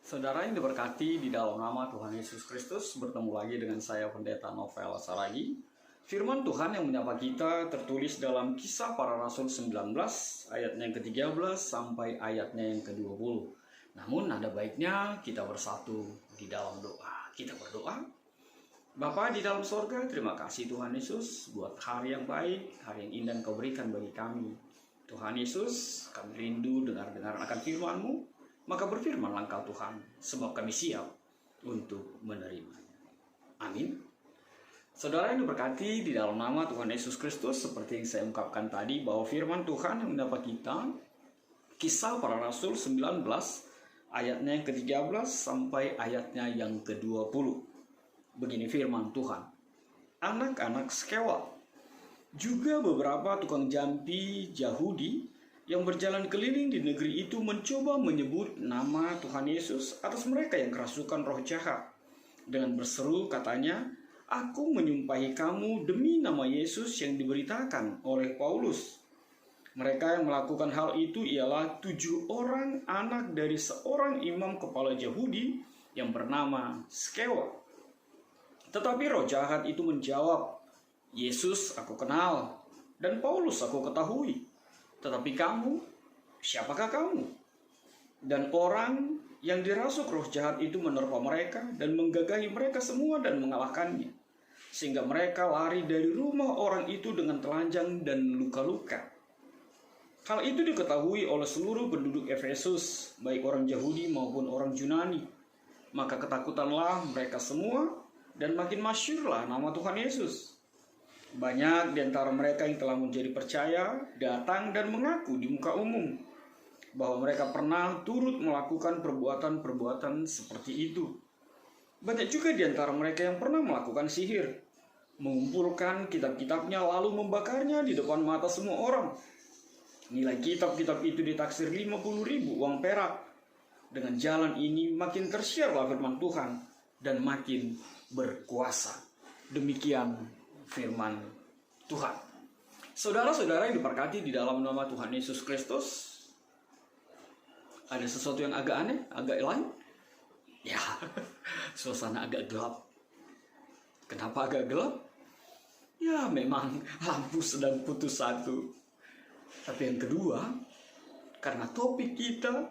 Saudara yang diberkati di dalam nama Tuhan Yesus Kristus, bertemu lagi dengan saya Pendeta Novel Saragi. Firman Tuhan yang menyapa kita tertulis dalam Kisah Para Rasul 19 ayatnya yang ke-13 sampai ayatnya yang ke-20. Namun ada baiknya kita bersatu di dalam doa. Kita berdoa. Bapa di dalam sorga, terima kasih Tuhan Yesus buat hari yang baik, hari yang indah Kau berikan bagi kami. Tuhan Yesus, kami rindu dengar-dengar akan firman-Mu. Maka berfirmanlah Engkau Tuhan, sebab kami siap untuk menerimanya. Amin. Saudara yang diberkati di dalam nama Tuhan Yesus Kristus, seperti yang saya ungkapkan tadi, bahwa firman Tuhan yang mendapat kita, Kisah Para Rasul 19, ayatnya yang ke-13 sampai ayatnya yang ke-20. Begini firman Tuhan. Anak-anak Skewa, juga beberapa tukang jampi Yahudi yang berjalan keliling di negeri itu mencoba menyebut nama Tuhan Yesus atas mereka yang kerasukan roh jahat. Dengan berseru katanya, "Aku menyumpahi kamu demi nama Yesus yang diberitakan oleh Paulus." Mereka yang melakukan hal itu ialah 7 orang anak dari seorang imam kepala Yahudi yang bernama Skewa. Tetapi roh jahat itu menjawab, "Yesus aku kenal, dan Paulus aku ketahui. Tetapi kamu, siapakah kamu?" Dan orang yang dirasuk roh jahat itu menerpa mereka dan menggagahi mereka semua dan mengalahkannya. Sehingga mereka lari dari rumah orang itu dengan telanjang dan luka-luka. Hal itu diketahui oleh seluruh penduduk Efesus, baik orang Yahudi maupun orang Yunani. Maka ketakutanlah mereka semua dan makin masyhurlah nama Tuhan Yesus. Banyak di antara mereka yang telah menjadi percaya datang dan mengaku di muka umum bahwa mereka pernah turut melakukan perbuatan-perbuatan seperti itu. Banyak juga di antara mereka yang pernah melakukan sihir, mengumpulkan kitab-kitabnya lalu membakarnya di depan mata semua orang. Nilai kitab-kitab itu ditaksir 50.000 uang perak. Dengan jalan ini makin tersiarlah firman Tuhan dan makin berkuasa. Demikian firman Tuhan. Saudara-saudara yang diberkati di dalam nama Tuhan Yesus Kristus, ada sesuatu yang agak aneh, agak lain? Ya, suasana agak gelap. Kenapa agak gelap? Ya, memang lampu sedang putus satu. Tapi yang kedua, karena topik kita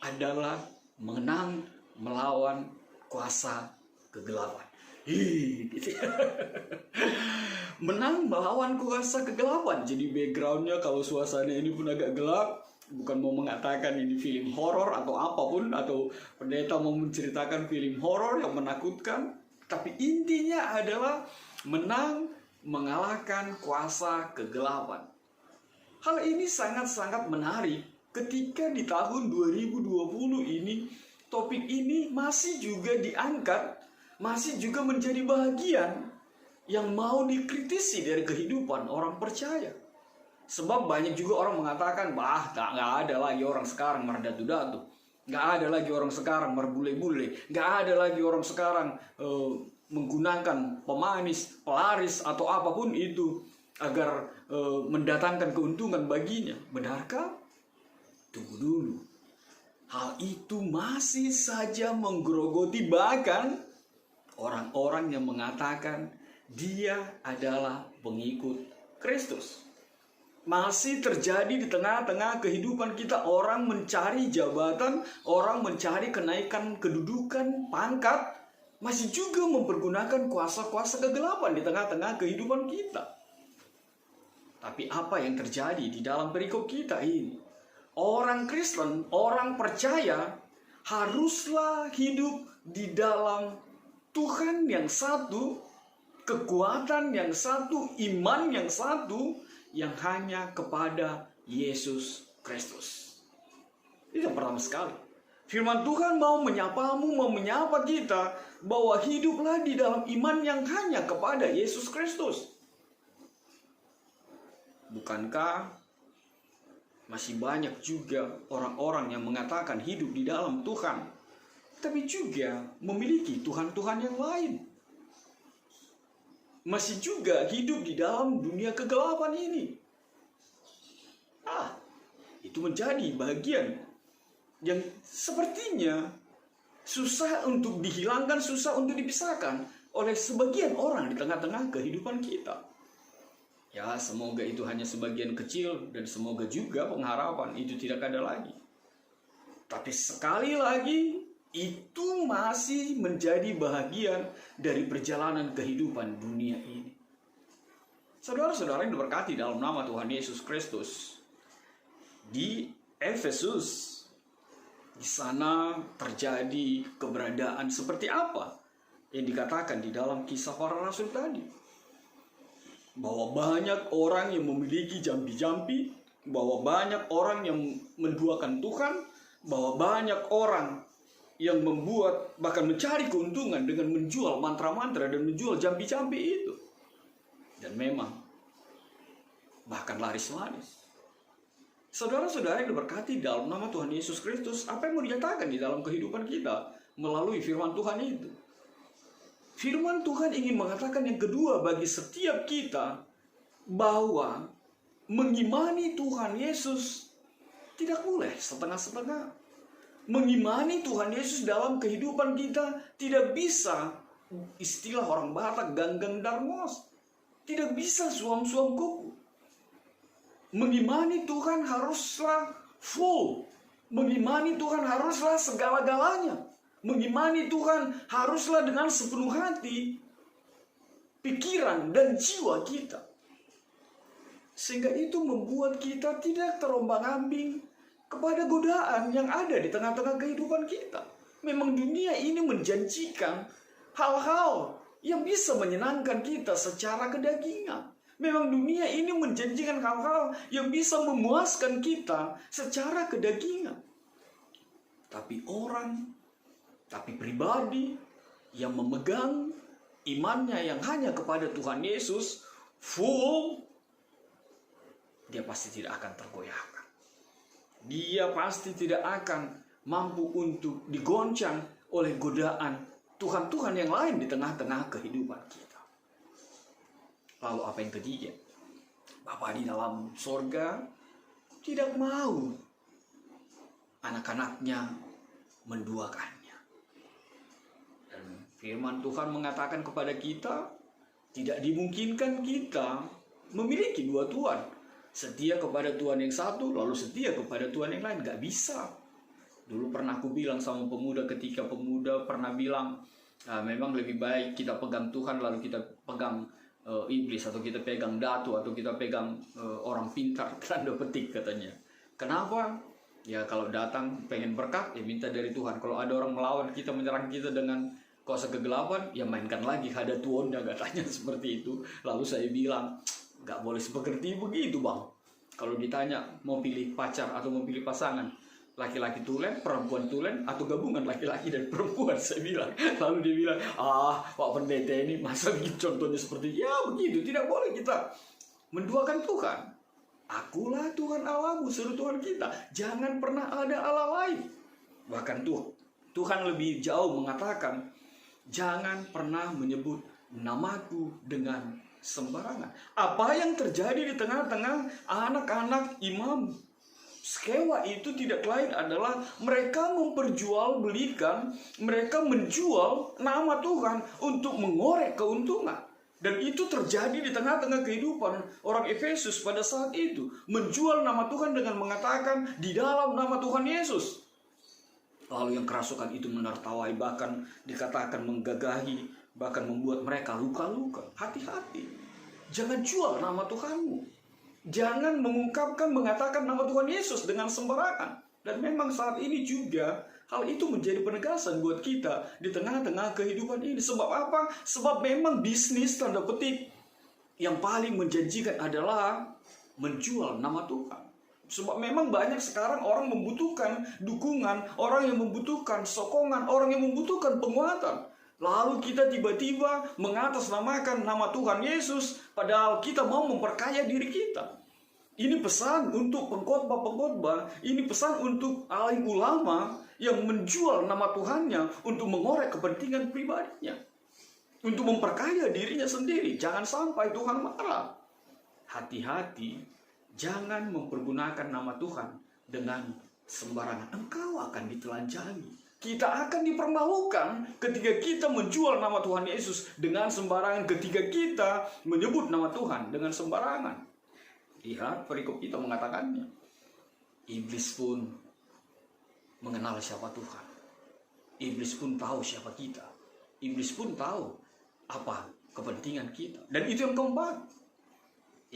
adalah menang melawan kuasa kegelapan. Gitu ya. Menang melawan kuasa kegelapan. Jadi backgroundnya kalau suasana ini pun agak gelap, bukan mau mengatakan ini film horor atau apapun, atau pendeta mau menceritakan film horor yang menakutkan, tapi intinya adalah menang mengalahkan kuasa kegelapan. Hal ini sangat-sangat menarik ketika di tahun 2020 ini topik ini masih juga diangkat, masih juga menjadi bagian yang mau dikritisi dari kehidupan orang percaya. Sebab banyak juga orang mengatakan, nggak ada lagi orang sekarang merdatu-datu, nggak ada lagi orang sekarang merbule-bule, nggak ada lagi orang sekarang menggunakan pemanis, pelaris atau apapun itu agar mendatangkan keuntungan baginya. Benarkah? Tunggu dulu. Hal itu masih saja menggerogoti bahkan orang-orang yang mengatakan dia adalah pengikut Kristus. Masih terjadi di tengah-tengah kehidupan kita. Orang mencari jabatan, orang mencari kenaikan kedudukan, pangkat, masih juga mempergunakan kuasa-kuasa kegelapan di tengah-tengah kehidupan kita. Tapi apa yang terjadi di dalam perikop kita ini? Orang Kristen, orang percaya haruslah hidup di dalam Tuhan yang satu, kekuatan yang satu, iman yang satu, yang hanya kepada Yesus Kristus. Itu yang pertama sekali. Firman Tuhan mau menyapamu, mau menyapa kita bahwa hiduplah di dalam iman yang hanya kepada Yesus Kristus. Bukankah masih banyak juga orang-orang yang mengatakan hidup di dalam Tuhan, tapi juga memiliki Tuhan-Tuhan yang lain? Masih juga hidup di dalam dunia kegelapan ini. Itu menjadi bagian yang sepertinya susah untuk dihilangkan, susah untuk dipisahkan oleh sebagian orang di tengah-tengah kehidupan kita. Ya, semoga itu hanya sebagian kecil dan semoga juga pengharapan itu tidak ada lagi. Tapi sekali lagi, itu masih menjadi bahagian dari perjalanan kehidupan dunia ini. Saudara-saudara yang diberkati dalam nama Tuhan Yesus Kristus, di Efesus, di sana terjadi keberadaan seperti apa yang dikatakan di dalam Kisah Para Rasul tadi. Bahwa banyak orang yang memiliki jampi-jampi, bahwa banyak orang yang menduakan Tuhan, bahwa banyak orang yang membuat, bahkan mencari keuntungan dengan menjual mantra-mantra dan menjual jampi-jampi itu. Dan memang bahkan laris-laris. Saudara-saudara yang diberkati dalam nama Tuhan Yesus Kristus, apa yang mau dinyatakan di dalam kehidupan kita melalui firman Tuhan itu? Firman Tuhan ingin mengatakan yang kedua bagi setiap kita, bahwa mengimani Tuhan Yesus tidak boleh setengah-setengah. Mengimani Tuhan Yesus dalam kehidupan kita tidak bisa, istilah orang Batak, ganggang darmos. Tidak bisa suam-suam kuku. Mengimani Tuhan haruslah full. Mengimani Tuhan haruslah segala-galanya. Mengimani Tuhan haruslah dengan sepenuh hati, pikiran, dan jiwa kita. Sehingga itu membuat kita tidak terombang-ambing kepada godaan yang ada di tengah-tengah kehidupan kita. Memang dunia ini menjanjikan hal-hal yang bisa menyenangkan kita secara kedagingan. Memang dunia ini menjanjikan hal-hal yang bisa memuaskan kita secara kedagingan. Tapi pribadi yang memegang imannya yang hanya kepada Tuhan Yesus full, dia pasti tidak akan tergoyahkan. Dia pasti tidak akan mampu untuk digoncang oleh godaan Tuhan-Tuhan yang lain di tengah-tengah kehidupan kita. Lalu apa yang ketiga? Bapa di dalam sorga tidak mau anak-anaknya menduakannya. Dan firman Tuhan mengatakan kepada kita, tidak dimungkinkan kita memiliki dua Tuhan. Setia kepada Tuhan yang satu, lalu setia kepada Tuhan yang lain. Gak bisa. Dulu pernah aku bilang sama pemuda, ketika pemuda pernah bilang, memang lebih baik kita pegang Tuhan lalu kita pegang iblis, atau kita pegang datu, atau kita pegang orang pintar, tanda petik katanya. Kenapa? Ya kalau datang pengen berkat, ya minta dari Tuhan. Kalau ada orang melawan kita, menyerang kita dengan kuasa kegelapan, ya mainkan lagi ada tuannya, katanya seperti itu. Lalu saya bilang, gak boleh seperti begitu bang. Kalau ditanya mau pilih pacar atau mau pilih pasangan, laki-laki tulen, perempuan tulen, atau gabungan laki-laki dan perempuan, saya bilang. Lalu dia bilang, Pak Pendeta ini masa bikin contohnya seperti itu? Ya begitu, tidak boleh kita menduakan Tuhan. Akulah Tuhan Allahmu, seru Tuhan kita. Jangan pernah ada Allah lain. Bahkan Tuhan lebih jauh mengatakan, jangan pernah menyebut namaku dengan sembarangan. Apa yang terjadi di tengah-tengah anak-anak imam Skewa itu tidak lain adalah mereka memperjualbelikan, mereka menjual nama Tuhan untuk mengorek keuntungan. Dan itu terjadi di tengah-tengah kehidupan orang Efesus pada saat itu. Menjual nama Tuhan dengan mengatakan di dalam nama Tuhan Yesus. Lalu yang kerasukan itu menertawai, bahkan dikatakan menggagahi, bahkan membuat mereka luka-luka. Hati-hati, jangan jual nama Tuhanmu. Jangan mengatakan nama Tuhan Yesus dengan sembarangan. Dan memang saat ini juga hal itu menjadi penegasan buat kita di tengah-tengah kehidupan ini. Sebab apa? Sebab memang bisnis tanda petik yang paling menjanjikan adalah menjual nama Tuhan. Sebab memang banyak sekarang orang membutuhkan dukungan, orang yang membutuhkan sokongan, orang yang membutuhkan penguatan. Lalu kita tiba-tiba mengatasnamakan nama Tuhan Yesus, padahal kita mau memperkaya diri kita. Ini pesan untuk pengkhotbah-pengkhotbah, ini pesan untuk alim ulama yang menjual nama Tuhannya untuk mengorek kepentingan pribadinya, untuk memperkaya dirinya sendiri. Jangan sampai Tuhan marah. Hati-hati, jangan mempergunakan nama Tuhan dengan sembarangan. Engkau akan ditelanjangi. Kita akan dipermalukan ketika kita menjual nama Tuhan Yesus dengan sembarangan, ketika kita menyebut nama Tuhan dengan sembarangan. Lihat perikop kita mengatakannya. Iblis pun mengenal siapa Tuhan. Iblis pun tahu siapa kita. Iblis pun tahu apa kepentingan kita. Dan itu yang keempat.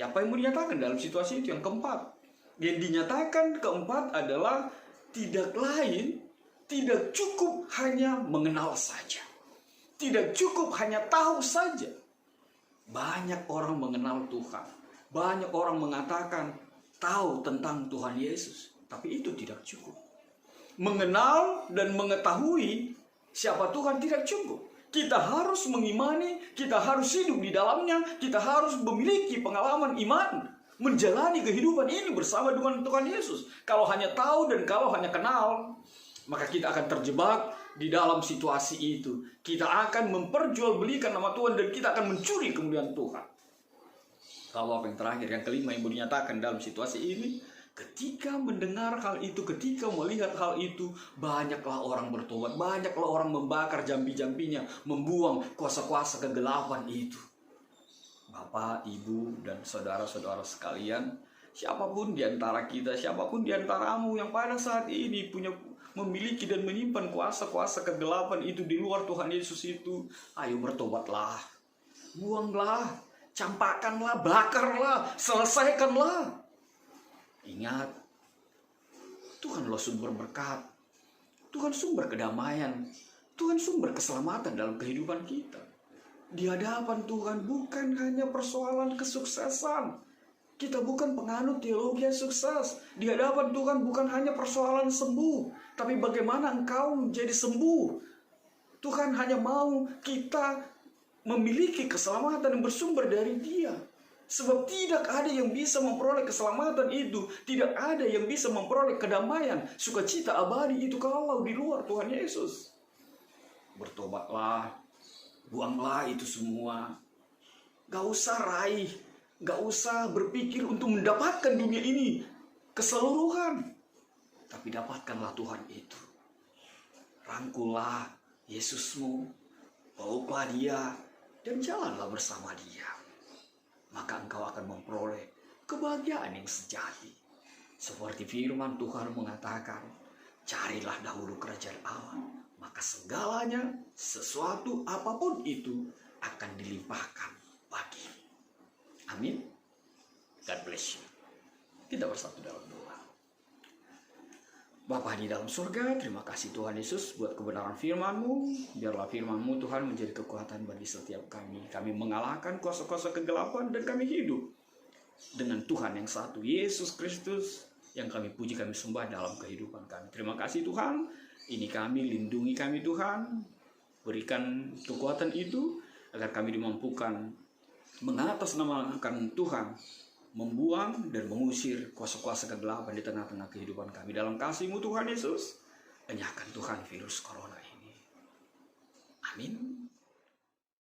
Apa yang mau dinyatakan dalam situasi itu yang keempat. Yang dinyatakan keempat adalah tidak lain, tidak cukup hanya mengenal saja. Tidak cukup hanya tahu saja. Banyak orang mengenal Tuhan. Banyak orang mengatakan tahu tentang Tuhan Yesus, tapi itu tidak cukup. Mengenal dan mengetahui siapa Tuhan tidak cukup. Kita harus mengimani, kita harus hidup di dalamnya, kita harus memiliki pengalaman iman, menjalani kehidupan ini bersama dengan Tuhan Yesus. Kalau hanya tahu dan kalau hanya kenal, maka kita akan terjebak di dalam situasi itu. Kita akan memperjualbelikan nama Tuhan dan kita akan mencuri kemuliaan Tuhan. Lalu apa yang terakhir, yang kelima yang dinyatakan dalam situasi ini, ketika mendengar hal itu, ketika melihat hal itu, banyaklah orang bertobat, banyaklah orang membakar jambi-jambinya, membuang kuasa-kuasa kegelapan itu. Bapak, Ibu, dan saudara-saudara sekalian, siapapun di antara kita, siapapun di antaramu yang pada saat ini memiliki dan menyimpan kuasa-kuasa kegelapan itu di luar Tuhan Yesus itu, ayo bertobatlah, buanglah, campakkanlah, bakarlah, selesaikanlah. Ingat, Tuhanlah sumber berkat, Tuhan sumber kedamaian, Tuhan sumber keselamatan dalam kehidupan kita. Di hadapan Tuhan bukan hanya persoalan kesuksesan. Kita bukan penganut teologi yang sukses. Di hadapan Tuhan bukan hanya persoalan sembuh, tapi bagaimana engkau menjadi sembuh. Tuhan hanya mau kita memiliki keselamatan yang bersumber dari Dia. Sebab tidak ada yang bisa memperoleh keselamatan itu, tidak ada yang bisa memperoleh kedamaian, sukacita abadi itu kalau di luar Tuhan Yesus. Bertobatlah, buanglah itu semua. Gak usah raih, gak usah berpikir untuk mendapatkan dunia ini keseluruhan, tapi dapatkanlah Tuhan itu. Rangkullah Yesusmu, peluklah Dia, dan jalanlah bersama Dia. Maka engkau akan memperoleh kebahagiaan yang sejati. Seperti firman Tuhan mengatakan, carilah dahulu kerajaan Allah, maka segalanya, sesuatu apapun itu akan dilimpahkan bagi. Amin. God bless you. Kita bersatu dalam doa. Bapa di dalam surga, terima kasih Tuhan Yesus buat kebenaran firman-Mu. Biarlah firman-Mu Tuhan menjadi kekuatan bagi setiap kami. Kami mengalahkan kuasa-kuasa kegelapan dan kami hidup dengan Tuhan yang satu, Yesus Kristus, yang kami puji, kami sembah dalam kehidupan kami. Terima kasih Tuhan. Ini kami, lindungi kami Tuhan. Berikan kekuatan itu agar kami dimampukan mengatasnamakan Tuhan, membuang dan mengusir kuasa-kuasa kegelapan di tengah-tengah kehidupan kami. Dalam kasih-Mu Tuhan Yesus, enyahkan Tuhan virus corona ini. Amin.